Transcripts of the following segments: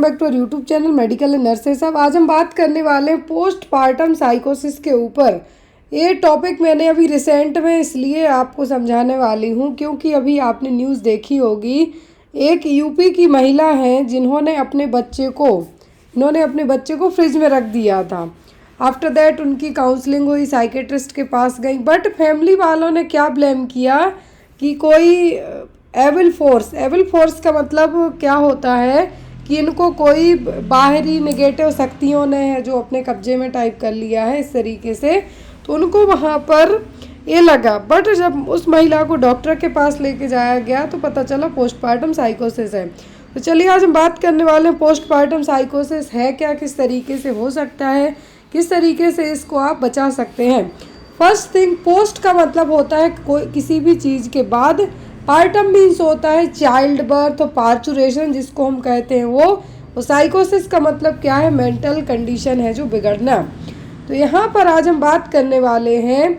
Back to YouTube channel medical and nurses. अब आज हम बात करने वाले हैं पोस्टपार्टम साइकोसिस के ऊपर। ये टॉपिक मैंने अभी रिसेंट में इसलिए आपको समझाने वाली हूँ क्योंकि अभी आपने न्यूज़ देखी होगी, एक यूपी की महिला हैं जिन्होंने अपने बच्चे को फ्रिज में रख दिया था। आफ्टर दैट उनकी काउंसलिंग हुई, साइकेट्रिस्ट के पास गई, बट फैमिली वालों ने क्या ब्लेम किया कि कोई एविल फोर्स का मतलब क्या होता है कि इनको कोई बाहरी नेगेटिव शक्तियों ने जो अपने कब्जे में टाइप कर लिया है इस तरीके से, तो उनको वहाँ पर ये लगा। बट जब उस महिला को डॉक्टर के पास लेके जाया गया तो पता चला पोस्टपार्टम साइकोसिस है। तो चलिए आज हम बात करने वाले हैं पोस्टपार्टम साइकोसिस है क्या, किस तरीके से हो सकता है, किस तरीके से इसको आप बचा सकते हैं। फर्स्ट थिंग, पोस्ट का मतलब होता है कोई किसी भी चीज़ के बाद, पार्टम मीन्स होता है चाइल्ड बर्थ और पार्चुरेशन जिसको हम कहते हैं वो साइकोसिस का मतलब क्या है, मेंटल कंडीशन है जो बिगड़ना। तो यहाँ पर आज हम बात करने वाले हैं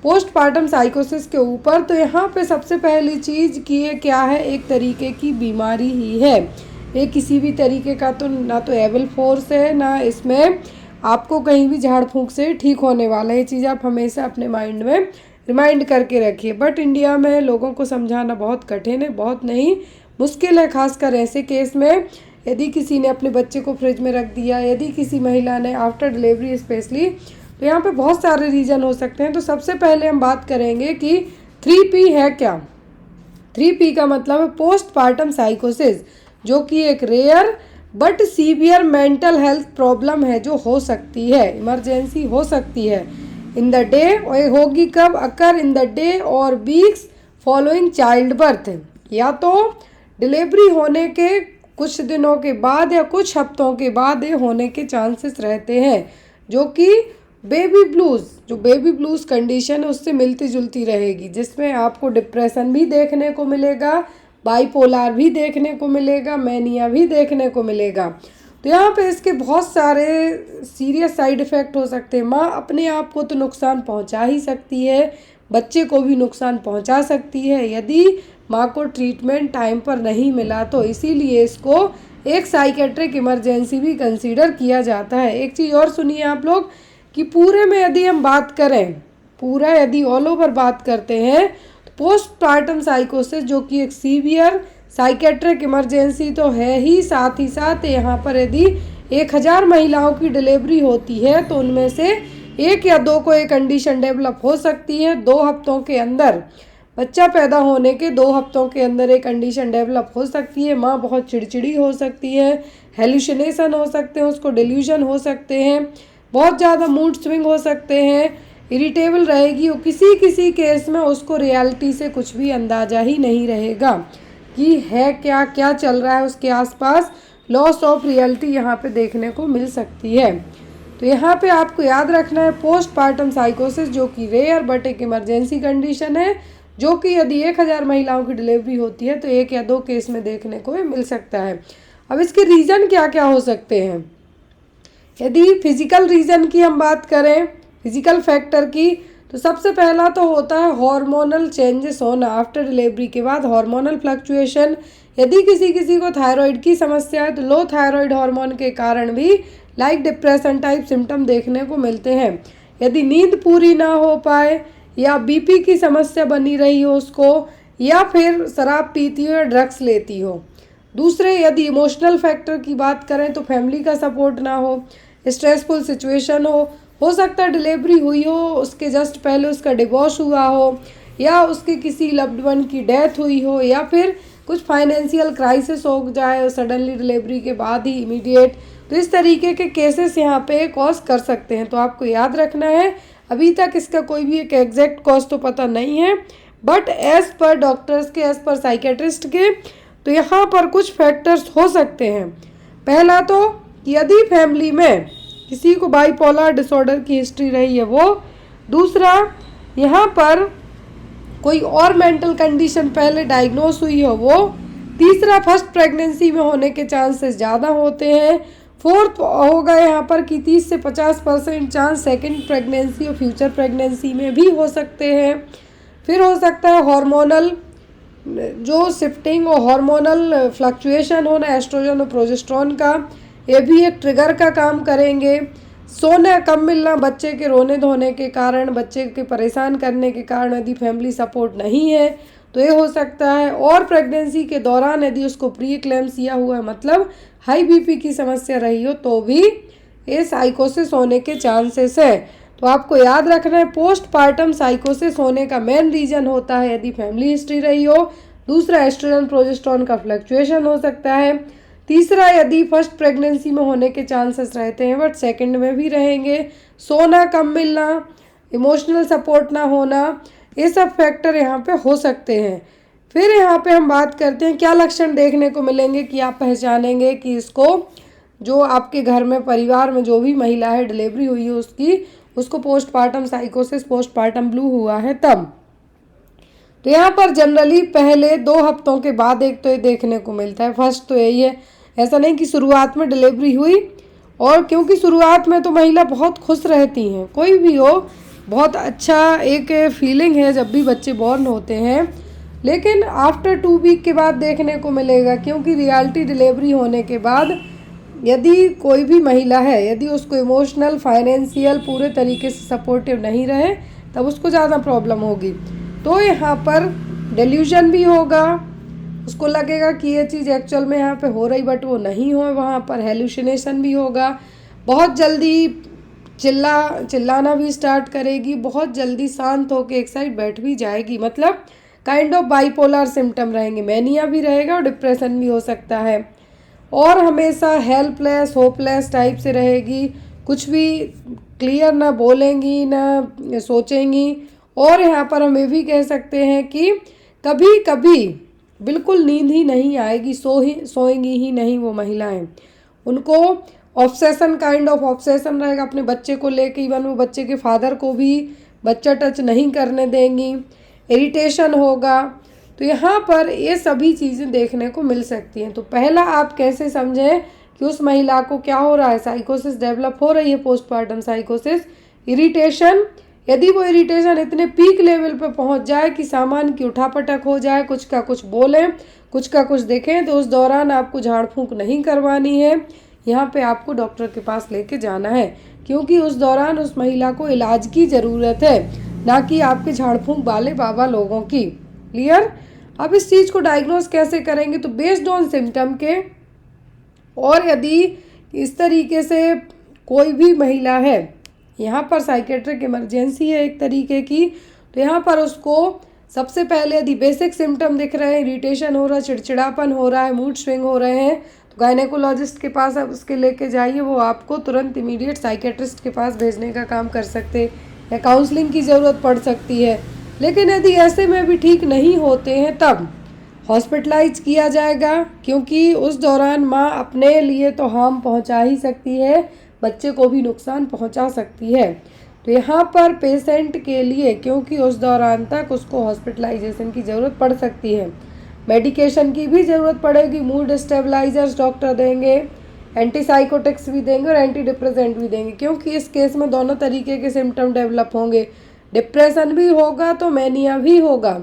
पोस्टपार्टम साइकोसिस के ऊपर। तो यहाँ पे सबसे पहली चीज़ कि ये क्या है, एक तरीके की बीमारी ही है। ये किसी भी तरीके का तो ना तो एविल फोर्स है, ना इसमें आपको कहीं भी झाड़ फूंक से ठीक होने वाला है। ये चीज़ आप हमेशा अपने माइंड में रिमाइंड करके रखिए। बट इंडिया में लोगों को समझाना बहुत कठिन है, बहुत नहीं मुश्किल है, खासकर ऐसे केस में यदि किसी ने अपने बच्चे को फ्रिज में रख दिया, यदि किसी महिला ने आफ्टर डिलीवरी स्पेशली, तो यहाँ पे बहुत सारे रीज़न हो सकते हैं। तो सबसे पहले हम बात करेंगे कि 3P है क्या। 3P का मतलब है पोस्टपार्टम साइकोसिस, जो कि एक rare but severe mental health problem है जो हो सकती है, इमरजेंसी हो सकती है इन द डे, और होगी कब, अकर इन द डे और वीक्स फॉलोइंग चाइल्ड बर्थ, या तो डिलीवरी होने के कुछ दिनों के बाद या कुछ हफ्तों के बाद ये होने के चांसेस रहते हैं, जो कि बेबी ब्लूज कंडीशन है उससे मिलती जुलती रहेगी, जिसमें आपको डिप्रेशन भी देखने को मिलेगा, बाइपोलर भी देखने को मिलेगा, मैनिया भी देखने को मिलेगा। तो यहाँ पे इसके बहुत सारे सीरियस साइड इफ़ेक्ट हो सकते हैं। माँ अपने आप को तो नुकसान पहुँचा ही सकती है, बच्चे को भी नुकसान पहुँचा सकती है यदि माँ को ट्रीटमेंट टाइम पर नहीं मिला। तो इसीलिए इसको एक साइकेट्रिक इमरजेंसी भी कंसीडर किया जाता है। एक चीज़ और सुनिए आप लोग कि पूरे में यदि हम बात करें, पूरा यदि ऑल ओवर बात करते हैं, तो पोस्टपार्टम साइकोसिस जो कि एक सीवियर साइकेट्रिक इमरजेंसी तो है ही, साथ ही साथ यहाँ पर यदि 1000 महिलाओं की डिलीवरी होती है तो उनमें से 1 या 2 को एक कंडीशन डेवलप हो सकती है। 2 हफ्तों के अंदर, बच्चा पैदा होने के 2 हफ्तों के अंदर एक कंडीशन डेवलप हो सकती है। माँ बहुत चिड़चिड़ी हो सकती है, हेलुसिनेशन हो सकते हैं, उसको डिल्यूजन हो सकते हैं, बहुत ज़्यादा मूड स्विंग हो सकते हैं, इरिटेबल रहेगी, और किसी किसी केस में उसको रियलिटी से कुछ भी अंदाज़ा ही नहीं रहेगा कि है क्या क्या चल रहा है उसके आसपास। लॉस ऑफ रियलिटी यहाँ पे देखने को मिल सकती है। तो यहाँ पे आपको याद रखना है पोस्टपार्टम साइकोसिस जो कि रेयर बट एक इमरजेंसी कंडीशन है, जो कि यदि 1000 महिलाओं की डिलीवरी होती है तो 1 या 2 केस में देखने को मिल सकता है। अब इसके रीज़न क्या क्या हो सकते हैं। यदि फिजिकल रीज़न की हम बात करें, फिजिकल फैक्टर की, तो सबसे पहला तो होता है हार्मोनल चेंजेस होना आफ्टर डिलीवरी के बाद, हार्मोनल फ्लक्चुएशन। यदि किसी को थायराइड की समस्या है तो लो थायराइड हार्मोन के कारण भी लाइक डिप्रेशन टाइप सिम्टम देखने को मिलते हैं। यदि नींद पूरी ना हो पाए, या बीपी की समस्या बनी रही हो उसको, या फिर शराब पीती हो या ड्रग्स लेती हो। दूसरे, यदि इमोशनल फैक्टर की बात करें तो फैमिली का सपोर्ट ना हो, स्ट्रेसफुल सिचुएशन हो सकता है डिलीवरी हुई हो, उसके जस्ट पहले उसका डिवोर्स हुआ हो, या उसके किसी लव्ड वन की डेथ हुई हो, या फिर कुछ फाइनेंशियल क्राइसिस हो जाए सडनली डिलीवरी के बाद ही इमीडिएट। तो इस तरीके के केसेस यहाँ पे कॉज कर सकते हैं। तो आपको याद रखना है, अभी तक इसका कोई भी एक एग्जैक्ट कॉज तो पता नहीं है, बट एज़ पर डॉक्टर्स के, एज़ पर साइकेट्रिस्ट के, तो यहाँ पर कुछ फैक्टर्स हो सकते हैं। पहला तो यदि फैमिली में किसी को बाइपोलर डिसऑर्डर की हिस्ट्री रही है वो। दूसरा, यहाँ पर कोई और मेंटल कंडीशन पहले डायग्नोस हुई हो वो। तीसरा, फर्स्ट प्रेगनेंसी में होने के चांसेस ज़्यादा होते हैं। फोर्थ होगा यहाँ पर कि 30 से 50% चांस सेकेंड प्रेगनेंसी और फ्यूचर प्रेगनेंसी में भी हो सकते हैं। फिर हो सकता है हार्मोनल जो शिफ्टिंग और हार्मोनल फ्लक्चुएशन होना एस्ट्रोजन और प्रोजेस्टेरोन का, ये भी एक ट्रिगर का काम करेंगे। सोना कम मिलना बच्चे के रोने धोने के कारण, बच्चे के परेशान करने के कारण, यदि फैमिली सपोर्ट नहीं है तो ये हो सकता है। और प्रेगनेंसी के दौरान यदि उसको प्री एक्लेम्सिया हुआ है, मतलब हाई बीपी की समस्या रही हो, तो भी ये साइकोसिस होने के चांसेस है। तो आपको याद रखना है, पोस्टपार्टम साइकोसिस होने का मेन रीजन होता है यदि फैमिली हिस्ट्री रही हो। दूसरा, एस्ट्रोजन प्रोजेस्टेरोन का फ्लक्चुएशन हो सकता है। तीसरा, यदि फर्स्ट प्रेगनेंसी में होने के चांसेस रहते हैं बट सेकंड में भी रहेंगे। सोना कम मिलना, इमोशनल सपोर्ट ना होना, ये सब फैक्टर यहाँ पे हो सकते हैं। फिर यहाँ पे हम बात करते हैं क्या लक्षण देखने को मिलेंगे कि आप पहचानेंगे कि इसको, जो आपके घर में परिवार में जो भी महिला है डिलीवरी हुई है उसको पोस्टपार्टम साइकोसिस, पोस्टपार्टम ब्लू हुआ है तब। तो यहाँ पर जनरली पहले 2 हफ्तों के बाद एक तो ये देखने को मिलता है। फर्स्ट तो यही है, ऐसा नहीं कि शुरुआत में डिलीवरी हुई, और क्योंकि शुरुआत में तो महिला बहुत खुश रहती हैं, कोई भी हो, बहुत अच्छा एक फीलिंग है जब भी बच्चे बॉर्न होते हैं। लेकिन आफ्टर 2 वीक के बाद देखने को मिलेगा, क्योंकि रियलिटी डिलीवरी होने के बाद यदि कोई भी महिला है, यदि उसको इमोशनल फाइनेंशियल पूरे तरीके से सपोर्टिव नहीं रहे, तब उसको ज़्यादा प्रॉब्लम होगी। तो यहाँ पर डिल्यूजन भी होगा, उसको लगेगा कि ये चीज़ एक्चुअल में यहाँ पे हो रही बट वो नहीं हो, वहाँ पर हेलुसिनेशन भी होगा, बहुत जल्दी चिल्लाना भी स्टार्ट करेगी, बहुत जल्दी शांत होकर एक साइड बैठ भी जाएगी, मतलब काइंड ऑफ बाइपोलर सिम्टम रहेंगे, मैनिया भी रहेगा और डिप्रेशन भी हो सकता है। और हमेशा हेल्पलेस होपलेस टाइप से रहेगी, कुछ भी क्लियर ना बोलेंगी ना सोचेंगी। और यहाँ पर हम ये भी कह सकते हैं कि कभी कभी बिल्कुल नींद ही नहीं आएगी, सोएंगी ही नहीं वो महिलाएं। उनको ऑब्सेशन, काइंड ऑफ ऑब्सेशन रहेगा अपने बच्चे को लेके, इवन वो बच्चे के फादर को भी बच्चा टच नहीं करने देंगी, इरिटेशन होगा। तो यहाँ पर ये सभी चीज़ें देखने को मिल सकती हैं। तो पहला आप कैसे समझें कि उस महिला को क्या हो रहा है, साइकोसिस डेवलप हो रही है, पोस्टपार्टम साइकोसिस। इरिटेशन, यदि वो इरिटेशन इतने पीक लेवल पे पहुंच जाए कि सामान की उठापटक हो जाए, कुछ का कुछ बोलें, कुछ का कुछ देखें, तो उस दौरान आपको झाड़ फूंक नहीं करवानी है, यहाँ पे आपको डॉक्टर के पास लेके जाना है, क्योंकि उस दौरान उस महिला को इलाज की ज़रूरत है, ना कि आपके झाड़ फूंक वाले बाबा लोगों की। क्लियर? अब इस चीज़ को डायग्नोज कैसे करेंगे, तो बेस्ड ऑन सिम्टम के। और यदि इस तरीके से कोई भी महिला है, यहाँ पर साइकेट्रिक इमरजेंसी है एक तरीके की, तो यहाँ पर उसको सबसे पहले यदि बेसिक सिम्टम दिख रहे हैं, इरिटेशन हो रहा है, चिड़चिड़ापन हो रहा है, मूड स्विंग हो रहे हैं, तो गायनेकोलॉजिस्ट के पास आप उसके लेके जाइए, वो आपको तुरंत इमीडिएट साइकेट्रिस्ट के पास भेजने का काम कर सकते हैं, या काउंसलिंग की ज़रूरत पड़ सकती है। लेकिन यदि ऐसे में भी ठीक नहीं होते हैं तब हॉस्पिटलाइज किया जाएगा, क्योंकि उस दौरान माँ अपने लिए तो हार्म पहुँचा ही सकती है, बच्चे को भी नुकसान पहुंचा सकती है। तो यहाँ पर पेशेंट के लिए, क्योंकि उस दौरान तक उसको हॉस्पिटलाइजेशन की ज़रूरत पड़ सकती है, मेडिकेशन की भी ज़रूरत पड़ेगी, मूड स्टेबलाइजर्स डॉक्टर देंगे, एंटीसाइकोटिक्स भी देंगे और एंटी डिप्रेसेंट भी देंगे, क्योंकि इस केस में दोनों तरीके के सिम्टम डेवलप होंगे, डिप्रेशन भी होगा तो मैनिया भी होगा।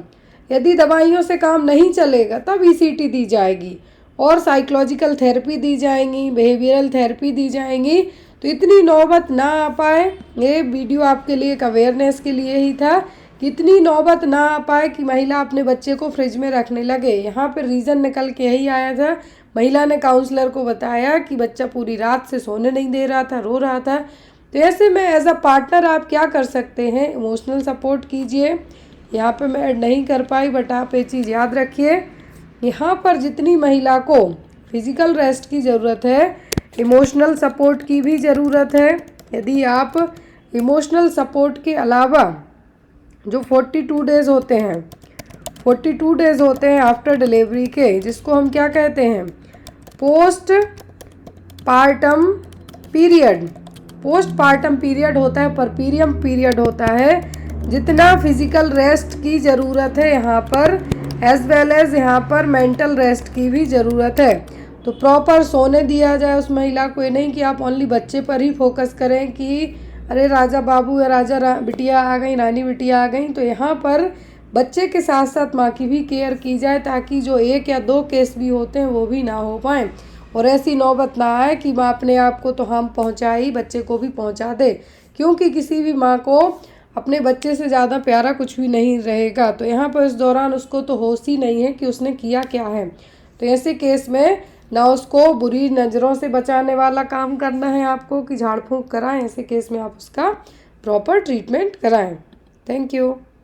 यदि दवाइयों से काम नहीं चलेगा तब ईसीटी दी जाएगी और साइकोलॉजिकल थेरेपी दी जाएंगी, बिहेवियरल थेरेपी दी जाएंगी। तो इतनी नौबत ना आ पाए, ये वीडियो आपके लिए एक अवेयरनेस के लिए ही था कि इतनी नौबत ना आ पाए कि महिला अपने बच्चे को फ्रिज में रखने लगे। यहाँ पर रीज़न निकल के यही आया था, महिला ने काउंसलर को बताया कि बच्चा पूरी रात से सोने नहीं दे रहा था, रो रहा था। तो ऐसे में एज अ पार्टनर आप क्या कर सकते हैं, इमोशनल सपोर्ट कीजिए। यहाँ पे मैं ऐड नहीं कर पाई, बट आप ये चीज़ याद रखिए, यहाँ पर जितनी महिला को फिज़िकल रेस्ट की ज़रूरत है, इमोशनल सपोर्ट की भी ज़रूरत है। यदि आप इमोशनल सपोर्ट के अलावा जो 42 डेज़ होते हैं, 42 डेज़ होते हैं आफ्टर डिलीवरी के, जिसको हम क्या कहते हैं, post partum period. Post partum period होता है, परपीरियम पीरियड होता है, जितना फिज़िकल रेस्ट की ज़रूरत है यहाँ पर, एज वेल एज यहाँ पर मेंटल रेस्ट की भी ज़रूरत है। तो प्रॉपर सोने दिया जाए उस महिला को, ये नहीं कि आप ओनली बच्चे पर ही फोकस करें कि अरे राजा बाबू या राजा बिटिया आ गई, नानी बिटिया आ गई। तो यहाँ पर बच्चे के साथ साथ माँ की भी केयर की जाए, ताकि जो 1 या 2 केस भी होते हैं वो भी ना हो पाएँ और ऐसी नौबत ना आए कि माँ अपने आप को तो हार्म पहुँचा ही, बच्चे को भी पहुँचा दे, क्योंकि किसी भी माँ को अपने बच्चे से ज़्यादा प्यारा कुछ भी नहीं रहेगा। तो यहाँ पर इस दौरान उसको तो होश ही नहीं है कि उसने किया क्या है। तो ऐसे केस में ना उसको बुरी नज़रों से बचाने वाला काम करना है आपको कि झाड़ फूँक कराएं, ऐसे केस में आप उसका प्रॉपर ट्रीटमेंट कराएं। Thank you.